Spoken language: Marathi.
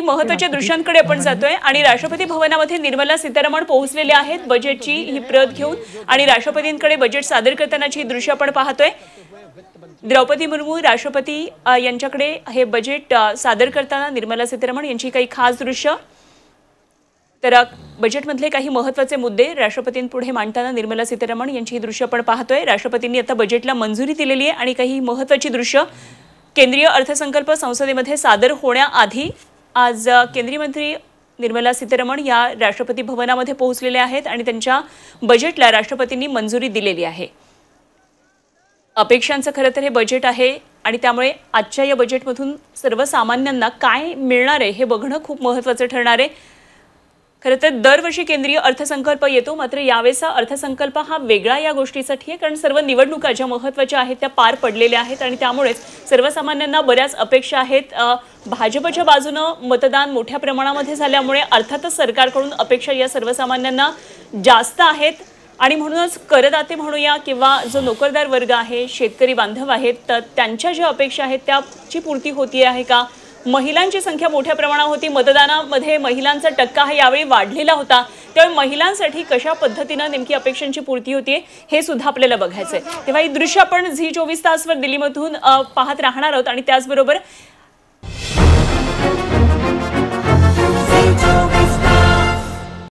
काही महत्त्वाच्या दृश्यांकडे आपण जातोय आणि राष्ट्रपती भवनामध्ये निर्मला सीतारमण पोहोचलेले आहेत बजेटची ही प्रत घेऊन आणि राष्ट्रपतींकडे बजेट सादर करतानाची दृश्य आपण पाहतोय। द्रौपदी मुर्मू राष्ट्रपती यांच्याकडे हे बजेट सादर करताना निर्मला सीतारमण यांची काही खास दृश्य। तर बजेटमधले काही महत्त्वाचे मुद्दे राष्ट्रपतींपुढे मांडताना निर्मला सीतारमण यांची ही दृश्य आपण पाहतोय। राष्ट्रपतींनी आता बजेटला मंजुरी दिलेली आहे आणि काही महत्त्वाची दृश्य। केंद्रीय अर्थसंकल्प संसदेमध्ये सादर होण्याआधी आज केंद्रीय मंत्री निर्मला सीतारमण या राष्ट्रपती भवनामध्ये पोहोचलेले आहेत आणि त्यांच्या बजेटला राष्ट्रपतींनी मंजुरी दिलेली आहे। अपेक्षांचं खरं तर हे बजेट आहे आणि त्यामुळे आजच्या या बजेटमधून सर्वसामान्यांना काय मिळणार आहे हे बघणं खूप महत्त्वाचं ठरणार आहे। खरं तर दरवर्षी केंद्रीय अर्थसंकल्प येतो, मात्र यावेळेचा अर्थसंकल्प हा वेगळा या गोष्टीसाठी आहे कारण सर्व निवडणुका ज्या महत्त्वाच्या आहेत त्या पार पडलेल्या आहेत आणि त्यामुळेच सर्वसामान्यांना बऱ्याच अपेक्षा आहेत। भाजपच्या बाजूनं मतदान मोठ्या प्रमाणामध्ये झाल्यामुळे अर्थातच सरकारकडून अपेक्षा या सर्वसामान्यांना जास्त आहेत आणि म्हणूनच करदाते म्हणूया किंवा जो नोकरदार वर्ग आहे, शेतकरी बांधव आहेत, तर त्यांच्या ज्या अपेक्षा आहेत त्याची पूर्ती होती आहे का? महिलांची संख्या मोठ्या प्रमाणात होती, मतदानामध्ये महिलांचा टक्का हा यावेळी वाढलेला होता, त्यामुळे महिलांसाठी कशा पद्धतीनं नेमकी अपेक्षांची पूर्ती होते हे सुद्धा आपल्याला बघायचंय। तेव्हा ही दृश्य आपण झी 24 तासवर दिल्लीमधून पाहत राहणार आहोत आणि त्याचबरोबर